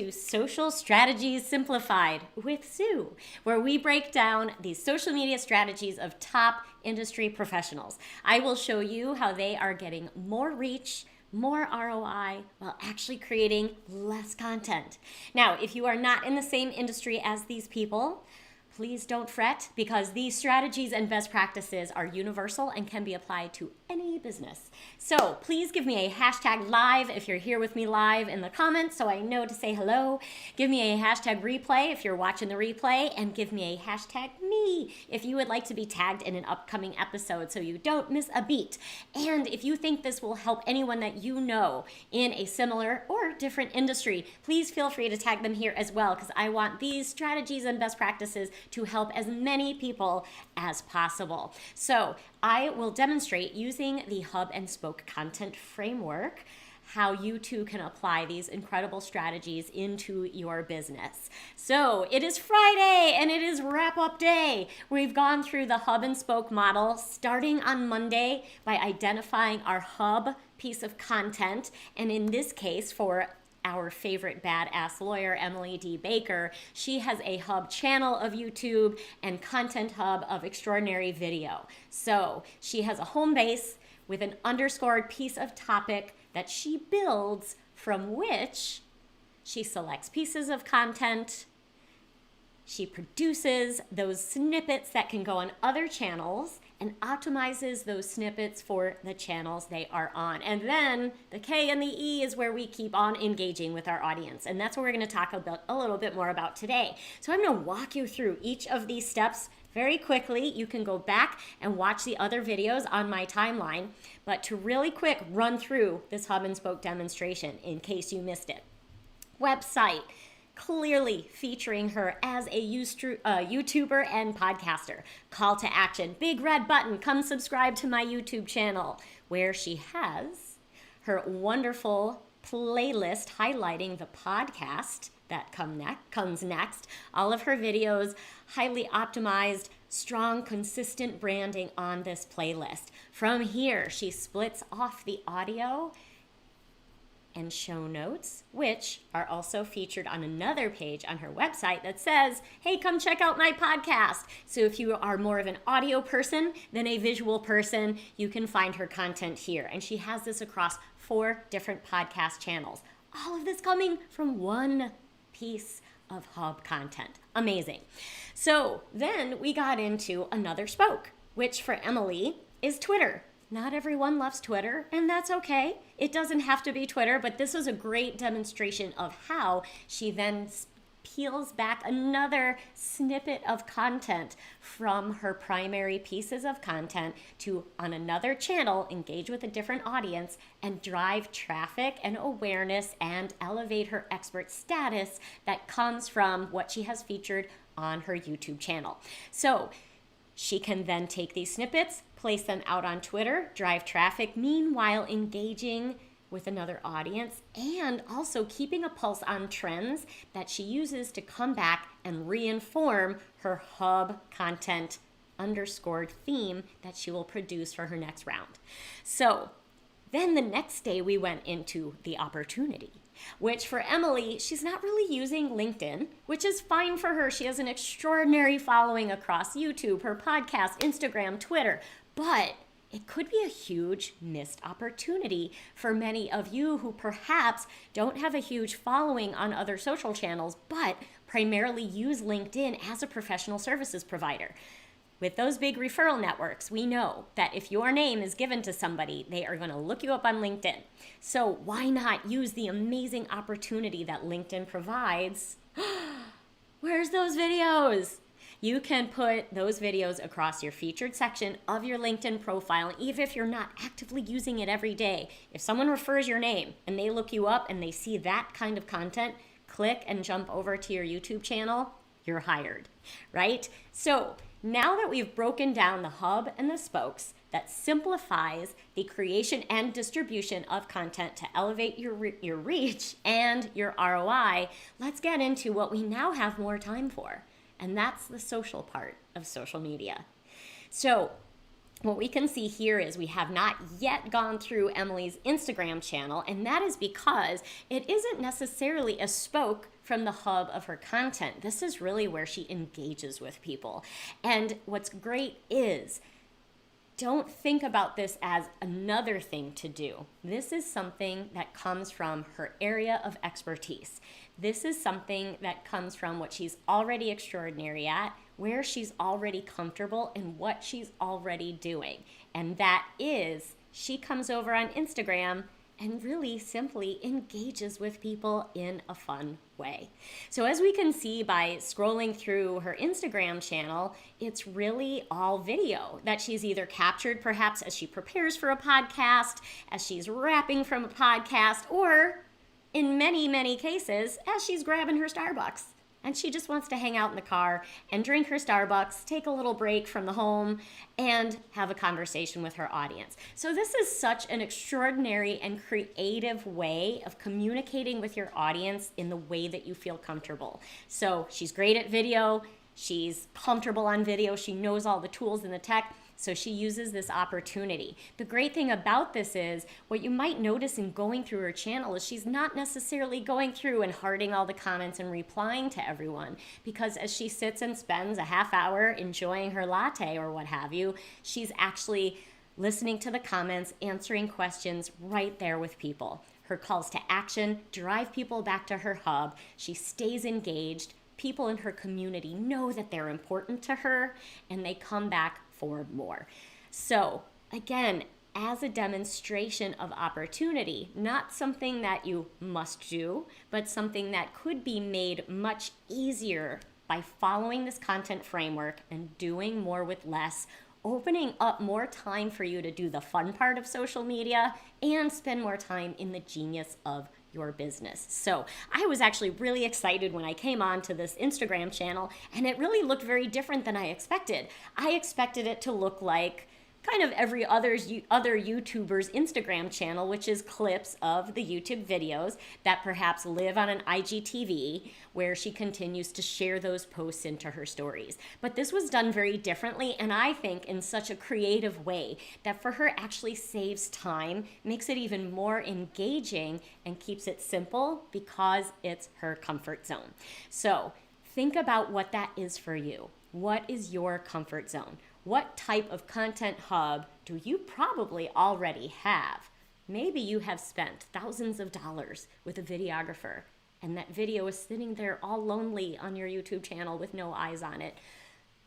to Social Strategies Simplified with Sue, where we break down the social media strategies of top industry professionals. I will show you how they are getting more reach, more ROI, while actually creating less content. Now, if you are not in the same industry as these people, please don't fret, because these strategies and best practices are universal and can be applied to any business. So please give me a hashtag live if you're here with me live in the comments so I know to say hello. Give me a hashtag replay if you're watching the replay, and give me a hashtag me if you would like to be tagged in an upcoming episode so you don't miss a beat. And if you think this will help anyone that you know in a similar or different industry, please feel free to tag them here as well, because I want these strategies and best practices to help as many people as possible. So I will demonstrate using the hub and spoke content framework how you too can apply these incredible strategies into your business. So it is Friday and it is wrap-up day. We've gone through the hub and spoke model starting on Monday by identifying our hub piece of content. And in this case, for our favorite badass lawyer, Emily D. Baker, she has a hub channel of YouTube and content hub of extraordinary video. So she has a home base with an underscored piece of topic that she builds, from which she selects pieces of content. She produces those snippets that can go on other channels and optimizes those snippets for the channels they are on. And then the K and the E is where we keep on engaging with our audience. And that's what we're going to talk about a little bit more about today. So I'm going to walk you through each of these steps very quickly. You can go back and watch the other videos on my timeline. But to really quick run through this hub and spoke demonstration in case you missed it. Website, clearly featuring her as a YouTuber and podcaster. Call to action, big red button, come subscribe to my YouTube channel, where she has her wonderful playlist highlighting the podcast that comes next. All of her videos, highly optimized, strong, consistent branding on this playlist. From here, she splits off the audio and show notes, which are also featured on another page on her website that says, hey, come check out my podcast. So if you are more of an audio person than a visual person, you can find her content here. And she has this across 4 different podcast channels. All of this coming from one piece of hub content. Amazing. So then we got into another spoke, which for Emily is Twitter. Not everyone loves Twitter, and that's okay. It doesn't have to be Twitter, but this was a great demonstration of how she then peels back another snippet of content from her primary pieces of content to, on another channel, engage with a different audience and drive traffic and awareness and elevate her expert status that comes from what she has featured on her YouTube channel. So she can then take these snippets, place them out on Twitter, drive traffic, meanwhile engaging with another audience, and also keeping a pulse on trends that she uses to come back and reinform her hub content underscored theme that she will produce for her next round. So then the next day we went into the opportunity, which for Emily, she's not really using LinkedIn, which is fine for her. She has an extraordinary following across YouTube, her podcast, Instagram, Twitter, but it could be a huge missed opportunity for many of you who perhaps don't have a huge following on other social channels, but primarily use LinkedIn as a professional services provider. With those big referral networks, we know that if your name is given to somebody, they are going to look you up on LinkedIn. So why not use the amazing opportunity that LinkedIn provides? Where's those videos? You can put those videos across your featured section of your LinkedIn profile, even if you're not actively using it every day. If someone refers your name and they look you up and they see that kind of content, click and jump over to your YouTube channel, you're hired, right? So now that we've broken down the hub and the spokes that simplifies the creation and distribution of content to elevate your reach and your ROI, let's get into what we now have more time for. And that's the social part of social media. So what we can see here is we have not yet gone through Emily's Instagram channel, and that is because it isn't necessarily a spoke from the hub of her content. This is really where she engages with people. And what's great is, don't think about this as another thing to do. This is something that comes from her area of expertise. This is something that comes from what she's already extraordinary at, where she's already comfortable, and what she's already doing. And that is, she comes over on Instagram and really simply engages with people in a fun way. So as we can see by scrolling through her Instagram channel, it's really all video that she's either captured perhaps as she prepares for a podcast, as she's rapping from a podcast, or in many, many cases, as she's grabbing her Starbucks. And she just wants to hang out in the car and drink her Starbucks, take a little break from the home, and have a conversation with her audience. So this is such an extraordinary and creative way of communicating with your audience in the way that you feel comfortable. So she's great at video. She's comfortable on video. She knows all the tools and the tech. So she uses this opportunity. The great thing about this is, what you might notice in going through her channel is she's not necessarily going through and hearting all the comments and replying to everyone, because as she sits and spends a half hour enjoying her latte or what have you, she's actually listening to the comments, answering questions right there with people. Her calls to action drive people back to her hub. She stays engaged. People in her community know that they're important to her, and they come back for more. So again, as a demonstration of opportunity, not something that you must do, but something that could be made much easier by following this content framework and doing more with less, opening up more time for you to do the fun part of social media and spend more time in the genius of your business. So I was actually really excited when I came on to this Instagram channel, and it really looked very different than I expected. I expected it to look like kind of every other YouTuber's Instagram channel, which is clips of the YouTube videos that perhaps live on an IGTV, where she continues to share those posts into her stories. But this was done very differently, and I think in such a creative way that for her actually saves time, makes it even more engaging, and keeps it simple because it's her comfort zone. So think about what that is for you. What is your comfort zone? What type of content hub do you probably already have? Maybe you have spent thousands of dollars with a videographer, and that video is sitting there all lonely on your YouTube channel with no eyes on it.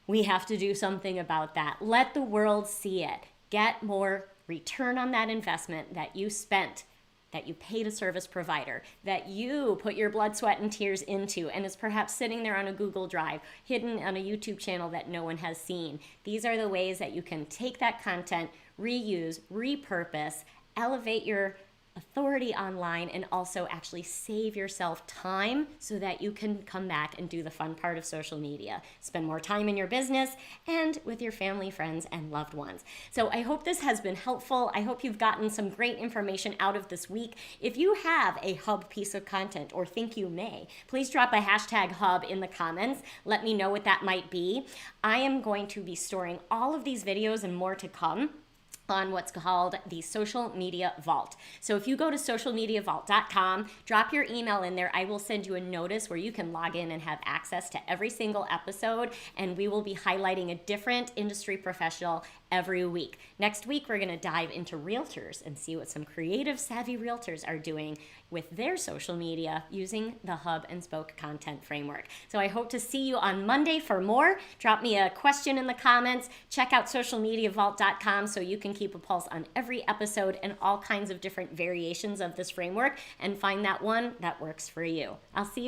We have to do something about that. Let the world see it. Get more return on that investment that you spent, that you paid a service provider, that you put your blood, sweat, and tears into, and is perhaps sitting there on a Google Drive, hidden on a YouTube channel that no one has seen. These are the ways that you can take that content, reuse, repurpose, elevate your authority online, and also actually save yourself time so that you can come back and do the fun part of social media. Spend more time in your business and with your family, friends, and loved ones. So I hope this has been helpful. I hope you've gotten some great information out of this week. If you have a hub piece of content or think you may, please drop a hashtag hub in the comments. Let me know what that might be. I am going to be storing all of these videos and more to come on what's called the Social Media Vault. So if you go to socialmediavault.com, drop your email in there, I will send you a notice where you can log in and have access to every single episode, and we will be highlighting a different industry professional every week. Next week, we're going to dive into realtors and see what some creative, savvy realtors are doing with their social media using the Hub and Spoke content framework. So I hope to see you on Monday for more. Drop me a question in the comments. Check out socialmediavault.com so you can keep a pulse on every episode and all kinds of different variations of this framework and find that one that works for you. I'll see you